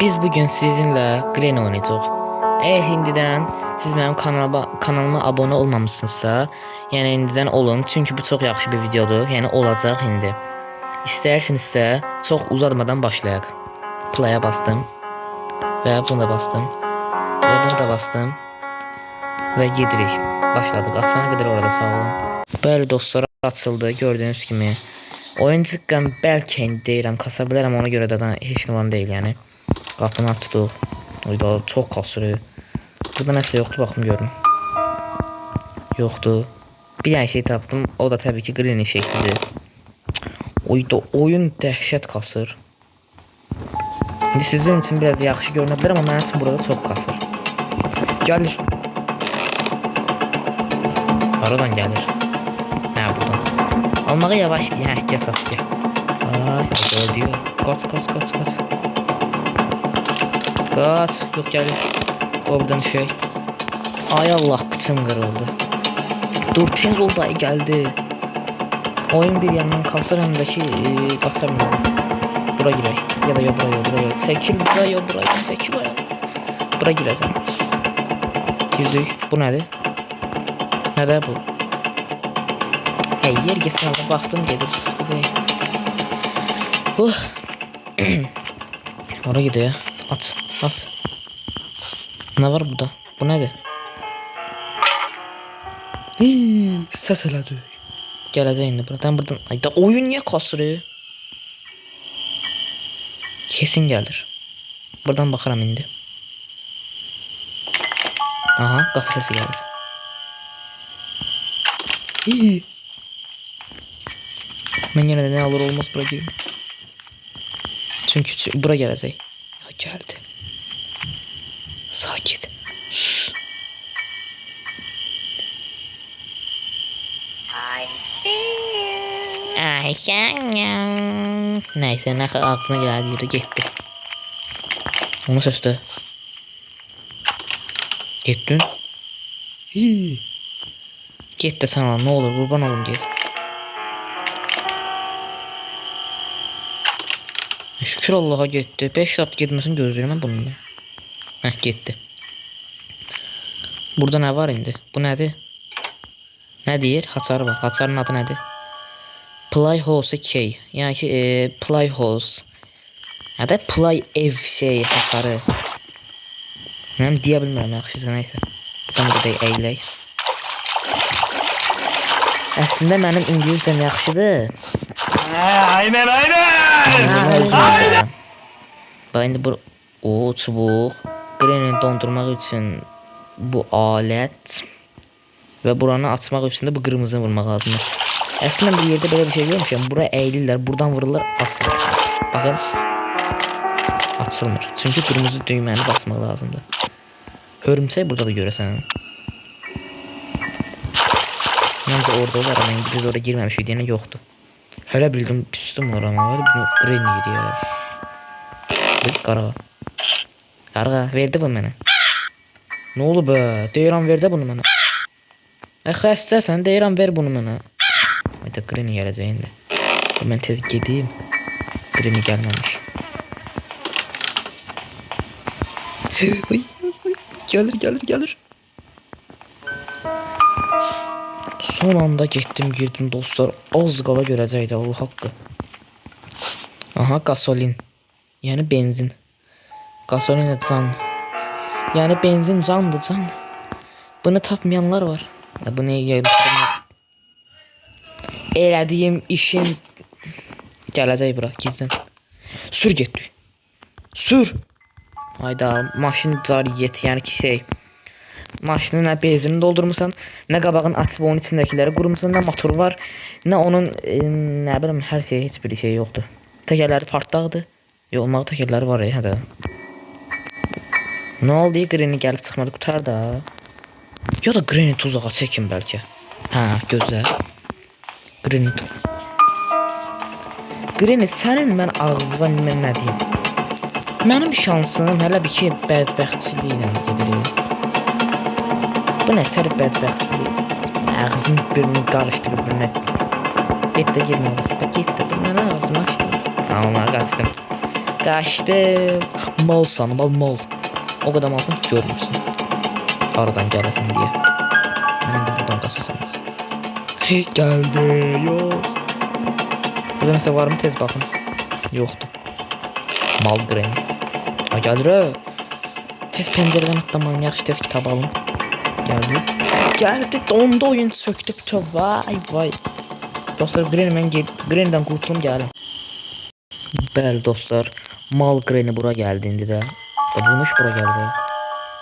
Biz bugün sizinle Granny oynayacağız. Eğer indidən siz benim kanalıma abone olmamışsınızsa, yəni indidən olun, çünkü bu çok yaxşı bir videodur. Yəni olacaq indi. İstəyirsinizsə çox uzatmadan başlayaq. Play'a bastım və bunu da bastım və bunu da bastım və gedirik. Başladıq. Açana qədər orada sağ olun. Bəli dostlar, açıldı gördüğünüz kimi. Oyun çıqqan bəlkə indi deyirəm, kasa bilərəm, ona görə də heç nə olan deyil yəni. Qapını açdıq. Oyda çok kasırı. Burada nəsə yoxdur, baxım görüm. Yoxdur. Bir dənə şey tapdım. O da təbii ki Granny şəklidir. Oyda oyun dəhşət kasır. İndi sizin için biraz yaxşı görünə bilər, amma mənim üçün burada çox kasır. Gəlir. Aradan gəlir. Hə, buradan. Almağa yavaş diye. Hə, gəl sat gəl. Ay, öldüyor. Kaç. Kaç. Yok gelir. Oradan şey. Ay Allah, kıçım kırıldı. Dur tez ol dayı, geldi. Oyun bir yandan kalsın, hem de ki kasamıyorum. Bura girey. Ya da buraya. Çekil buraya. Çekil buraya. Bura gireceğim. Girdik. Bu nedir? Nerede bu? Hey, yer geçsin, baktım gelir. Çık gidelim. Oraya gidiyor. At. Ne var burada? Bu nedir? Ses elədi. Gələcək indi buradan. Ay da oyun niye kasırı? Kesin gelir. Buradan bakaram indi. Aha, qapı sesi gelir. Ben yine de ne alır olmaz bura girim. Çünkü bura gələcək. Ya geldi. Sakit. Sus. Ay canım. Neyse, ne kadar ağzına geldi, yürü gitti. Onu sesle. Gittin. Git de sana, ne olur kurban olun, git. Şükür Allah'a gitti. 5 saat gitmesini gözlüyorum bununla. Heh, gitti. Burada ne var indi? Bu nedir? Ne deyir? Hasar var. Hasarın adı nedir? Playhouse key. Yani ki Playhouse. Ya da Play ev şey hasarı. Ben deyə bilmirəm yaxşısı, neyse. Buradan da eylək. Əslində mənim İngilizcəm yaxşıdır. Aynen. Bak indi bu çubuq. Granny'ni dondurmaq üçün bu alet ve buranı açmaq üçün də bu qırmızını vurmaq lazımdır. Əslində bir yerde böyle bir şey görmüşəm. Buraya eğilirlər, buradan vururlar, açılır. Bakın. Açılmır. Çünkü kırmızı düyməni basmaq lazımdır. Hörümçək burada da görəsən. Məncə orada olar, amma indi biz oraya girməmişik deyənə yoxdur. Hələ bildim pistim var, amma öyle bunu Granny yedi ya. Bir qarğa verdi bu mənə. Ne oldu be? Deyirəm verdi bunu mənə. Xəstəsən, deyirəm ver bunu mənə. Hayda, Granny gələcək indi. Mən tez gedeyim. Granny gəlməmiş. Gelir. Son anda girdim dostlar. Az qala görəcəkdi, Allah haqqı. Aha, gasolin. Yəni benzin. Gasolin can. Yəni benzin candır, can. Bunu tapmayanlar var. Bu ne yayılır? Elədiyim işin gələcək bura, gizlən. Sür getdik. Sür. Hayda, maşın cariyet, yani ki şey. Maşının nə benzinini doldurmuşsan, nə qabağın açıb onun içindəkiləri qurmuşsan, nə motor var, nə onun nə bilim hər şey, heç bir şey yoxdur. Təkərləri partlaqdır. Olmağı təkərləri var ya, hədə. Nə oldu? Granny gəlib çıxmadı, qutar da. Ya da Granny tuzağa çəkin bəlkə. Hə, gözlə. Granny sənin mən ağzına mən nə deyim? Mənim şansım hələ bir ki bədbəxtçiliklə gedir. Bu nə tər bədbəxtçilik? Ağzım birini qarışdı birbirine. Get de girmə. Get de, bu nə ağzımı açdı. Onları qaçdım. Qaçdım. Malsan, mal. O kadar malsan ki görmürsün. Aradan gələsən diye. Mən indi buradan qaçasam. Geldi. Yok. Burada nəsə var mı tez baxın. Yoxdur. Mal Granny. Ha gəlir ha. Tez pəncərədən atlamalım. Yaxşı tez kitab alın. Geldi. Geldi. Dondu oyun söktü bütün. Vay. Dostlar Granny'den qurtulum gəlim. Bəli dostlar. Mal Granny bura gəldi indi də. Bunun iş bura gəlir.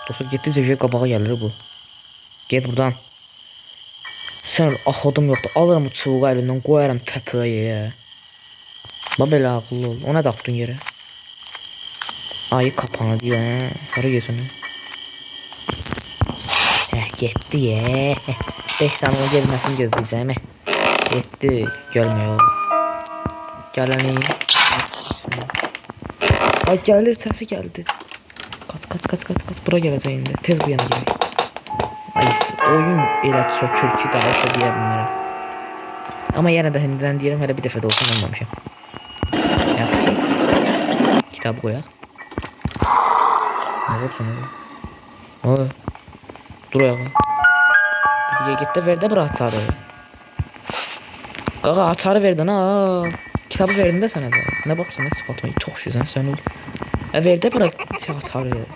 Dostlar getdikcə qabağa gəlir bu. Get buradan. Sən axotum yoxdur. Alıram bu çubuğu əlindən qoyaram təpəyə. Belə ağıllı ol. Ona da atdın yerə. Ayı kapanı diyor ha. Hara geçsin. Getdi ye. 5 tane onun gelmesini gözleyeceğim. Getdi. Gelmiyor. Gələni. Ay gelir səsi geldi. Kaç. Bura gələcək indi. Tez bu yana gələk. Ay oyun elə çökür ki daha da deyə bilmirəm. Amma yenə də hindidən deyirəm hələ bir dəfə də olsun olmamışam. Yatışıq. Kitabı qoyaq. Ne olsun oğlum? Dur ayağa. Dur git de ver de bırak açarı. Qaqa açarı verdin ha. Kitabı verdin de sana da. Ne baksan ne sıfatıma çok şizən sen ol. Ver de bırak açarı.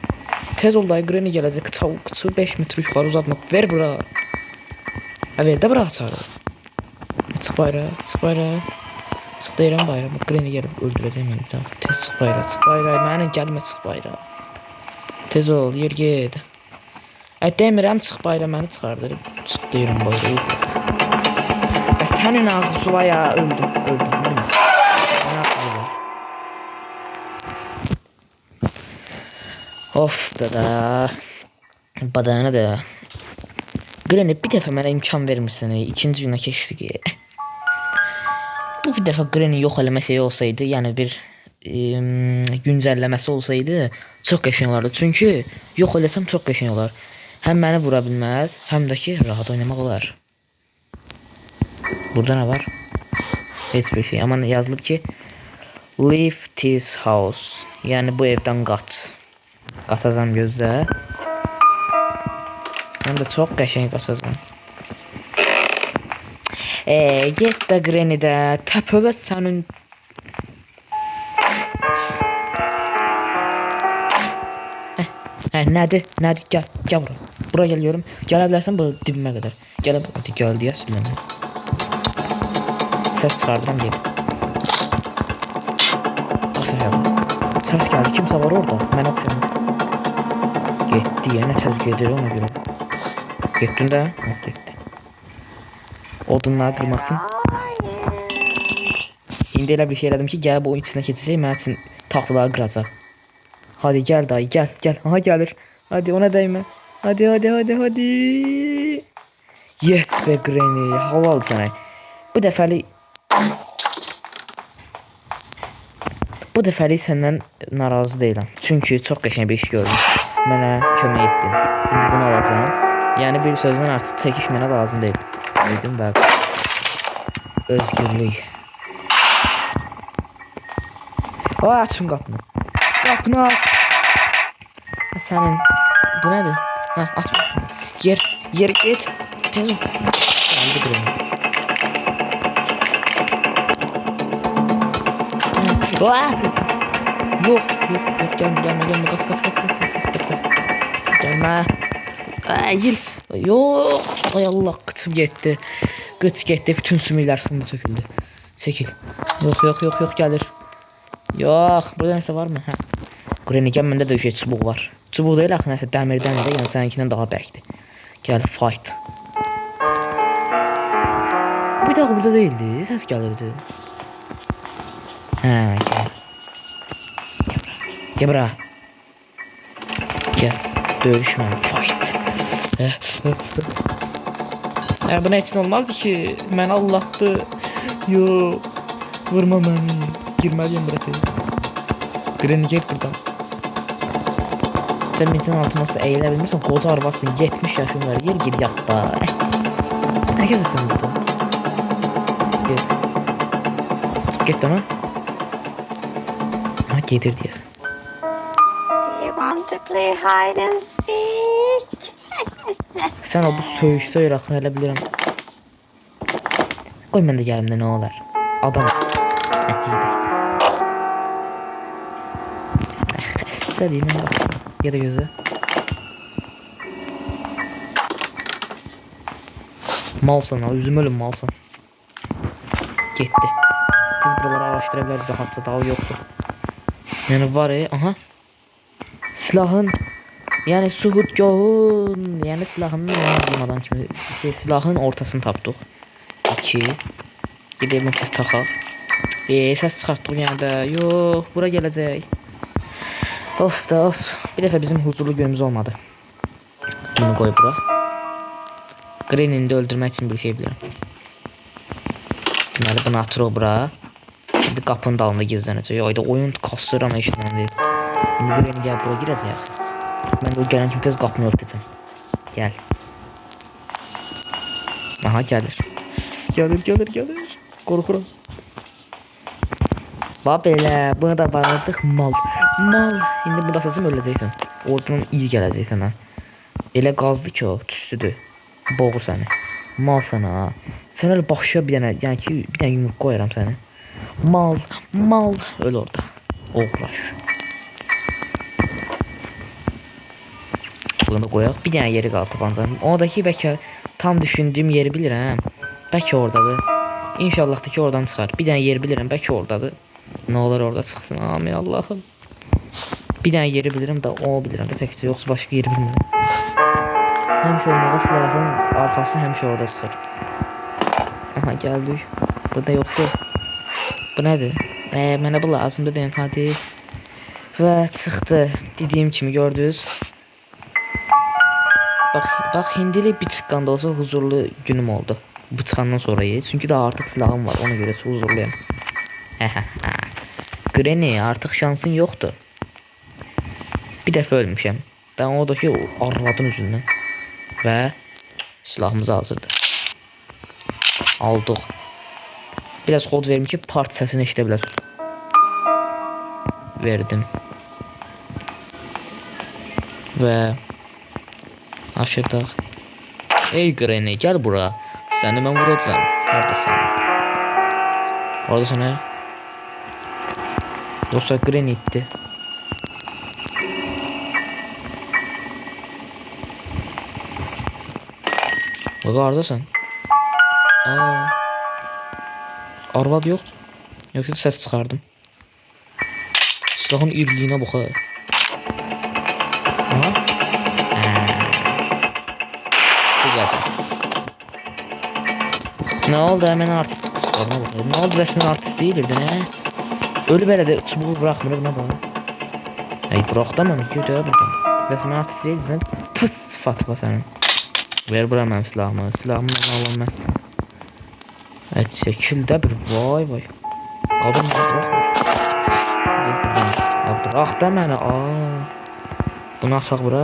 Tez ol dayı Granny gələcək. Kıçı 5 metr yuxarı uzatmaq. Ver bırak. Ver de bırak açarı. Çıx bayrağa. Çıx deyirəm bayrağa. Granny gəlib öldürəcək məni bir daha. Tez çıx bayrağa. Mənim gəlmə çıx bayrağa. Tez ol, yer get. Demirəm çıx bayrağa məni çıxardır. Çıx deyirəm bayrağa. Sənin ağzı suvaya öldüm. Nə ağzı var? Of da. Badana da. Granny bir dəfə mənə imkan vermirsən. İkinci günə keçdi ki. Bu bir dəfə Granny yox eləməsi olsaydı, yəni bir güncəlləməsi olsaydı çox qəşəng olardı. Çünki yox eləsəm çox qəşəng olar. Həm məni vura bilməz, həm də ki rahat oynamaq olar. Burada nə var? Heç bir şey. Amma yazılıb ki leave this house. Yəni bu evdən qaç. Qaçacam gözlə. Həm də çox qəşəng qaçacam. Get də Granny də təpəvə sənin. Nədir? Gəl bura. Bura geliyorum. Gələ bilərsən bura dibimə qədər. Gəl deyə silənə. Ses çıxardıram get. Ses geldi. Kimsə var orada. Mən oxşam. Getdi. Yenə tez gedir ona görə. Getdin də? Getdi. Odunları qırmaq üçün. İndi elə bir şey elədim ki, gəlib oyun içinə keçəcək, mənim üçün taxtaları qıracaq. Hadi gel dayı gel. Aha gelir. Hadi ona değme. Hadi. Yes be Granny. Halal sana. Bu dəfəlik səndən narazı deyiləm. Çünki çox qəşəng bir iş gördüm. Mənə kömək etdin. İndi bunu alacağım. Yəni bir sözdən artıq çəkiş mənə lazım deyil. Dedim və özgürlük. Açın qapını. Qapını aç. Sənin bu nədir? Açmasın. Yer get. Tez ol. Gəldi Granny. Yok gelme kas. Gelme. Hayır. Yok. Ay Allah kıçım gitti. Kıç gitti bütün sümükler sında töküldü. Çekil. Yok gelir. Yok burada nəsə var mı? Granny gəl məndə də çubuq var. Çubuq deyil axı nəsə dəmirdən də, yəni səninkindən daha bərkdir. Gəl fight. Bir daha burada değildi. Səs gəlirdi. Gel. Gel bura. Gel. Dövüşmə. Fight. Buna için olmazdı ki. Məni Allah'tı. Yok. Vurma məni. Girməliyim bura tez. Granny get buradan. Sen insan altına nasıl eğilebilmişsin? Koca arabasın. 70 yaşın var. Yer git yat da. Ne kesesin burada? Git. Git ama. Getir deyəsən. Do you want to play hide and seek? Sən o bu söyüşdə öyrəxsən elə bilirəm. Qoy mən də gəlim də nə olar. Adam. Gedək. Xəstə deyim mən qaçım. Ya da gözə. Malsan ha, üzüm ölüm malsan. Getdi. Biz buraları araştıra bilərik rahatca, daha o yoxdur. Yəni var aha. Silahın, yəni suhudgahın, yəni silahın diyeyim adam kimi, silahın ortasını tapdıq. 2. Gedib bunu tez taxaq. Səs çıxartdıq yəni də, yox, bura gələcək. Of da of, bir dəfə bizim huzurlu günümüz olmadı. Bunu qoy bura. Granny'ni də öldürmək üçün bir şey bilirəm. Deməli bunu atırıq bura. İndi qapının dalında gizlənəcək. Ayda oyun kasır ama işləməm deyib. İndi Granny gəl bura girəcək. Mən də o gələn kimi tez qapını örtəcəm. Gəl. Aha gəlir. Gəlir. Qorxuram. Bax belə, buna da bağladıq mal. İndi burada səsim öləcəksən. Oradan iyi gələcəksən ha. Elə qazdı ki o, tüstüdür. Boğur səni. Mal sana ha. Sən öyle baxışa bir dənə, yəni ki bir dənə yumruq qoyaram səni. Mal. Öl orada. Oğraş. Bunu qoyaq. Bir dənə yeri qaldı tabancanın. Oradakı bəlkə tam düşündüyüm yeri bilirəm. Bəlkə oradadır. İnşallah da ki oradan çıxar. Bir dənə yer bilirəm, bəlkə oradadır. Nə olur orada çıxsın. Amin Allahım. Bir dənə yeri bilirəm də o bilirəm də təkcə, yoxsa başqa yeri bilmirəm. Həmişə olmağa silahın arxası həmişə orada çıxır. Aha gəldik. Burada yoxdur. Bu nədir? Mənə bu lazımdır deyin hadi. Və çıxdı. Dediyim kimi gördünüz. Bax hindili bir çıqqanda olsa huzurlu günüm oldu. Bu çıxandan sonra çünki daha artıq silahım var, ona görə huzurluyam. Granny artıq şansın yoxdur. Bir dəfə ölmüşəm. Daha oradakı arvadın üzündən. Və silahımız hazırdır. Aldıq. Biraz kod verim ki part səsini eşidə biləsiniz. Verdim. Və aşırdıq. Ey Granny gəl bura. Səni mən vuracağım. Haradasan? Oradasan ha? Dostlar Granny itti. Bak haradasan? Arvad yoxdur. Yoxsa səs çıxardım. Silahın irliyinə bax ha. Bu qədər. Nə oldu hemen artist quslarına bax. Nə oldu resmen artist deyirdin hə? Ölü belə də çubuğu bırakmır buna bax. Ey bırak da mən kötü buradan. Resmen artist deyirdin. Pıs fatva sənin. Ver bura mənim silahımı. Silahımı mən alamaz. Çəkildə bir vay. Qadın mənə bırakmır. Ya bırak da mənə. Bunu asaq bura.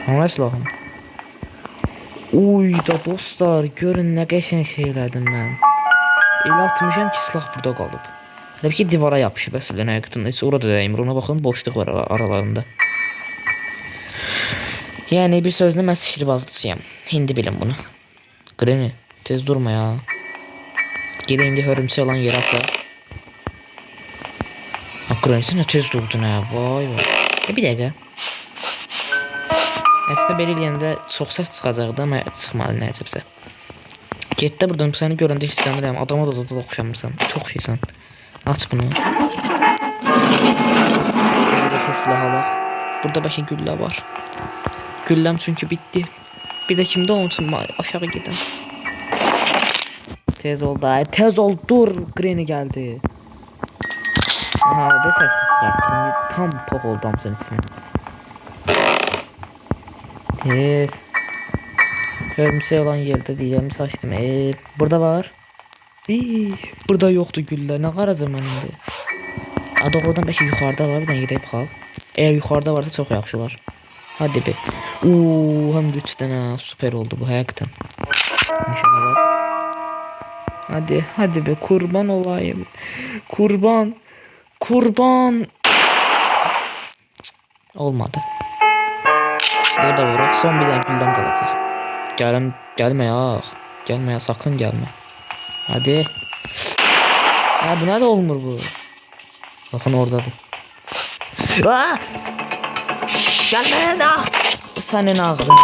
Hangi silahım? Uy da dostlar, görün nə qəşəng şey elədim mən. Elə atmışam ki silah burada qalıb. Elə ki divara yapışıb əslən həqiqətən. Heç orada dəymir. Ona baxın, boşluq var aralarında. Yəni bir sözlə mən sihirbazlıyam. Hindi bilin bunu. Granny, tez durma ya. Gedə indi hörümçək olan yer atsa. Granny, sən nə tez durdun ha? Vay. Bir dəqiqə. Əslində belə eləyəndə çox səs çıxacaqdı, amma çıxmadı nəcəbsə. Getdə buradan səni görəndə hisslənirəm. Adama da oxşamırsan. Çox şeysən. Aç bunu. Belə tez silah alaq. Burada bəlkə güllə var. Gülləm çünki bitdi. Bir də kimdə onun üçün aşağı gedən. Tez ol da. Tez ol. Dur. Granny gəldi. Aha da səs çıxartdım. Tam pox oldu hamısının içinə. Tez. Hörümçək olan yerdə deyirəm, saçdım. Burada var. Burada yoxdur güllə. Nə qaracam mən indi? Doğrudan bəlkə yuxarıda var. Bir dənə gedib baxaq. Əgər yuxarıda varsa çox yaxşı olar. Hadi be. Həm də 3 dənə super oldu bu həqiqətən. İnşallah. Hadi be, kurban olayım. Kurban. Olmadı. Burada vurup son bir tane gülden kalacak. Gelme ya, sakın gelme. Hadi. Ya buna da olmur bu. Bakın oradadır. Aa! Gelme ya. Senin ağzın.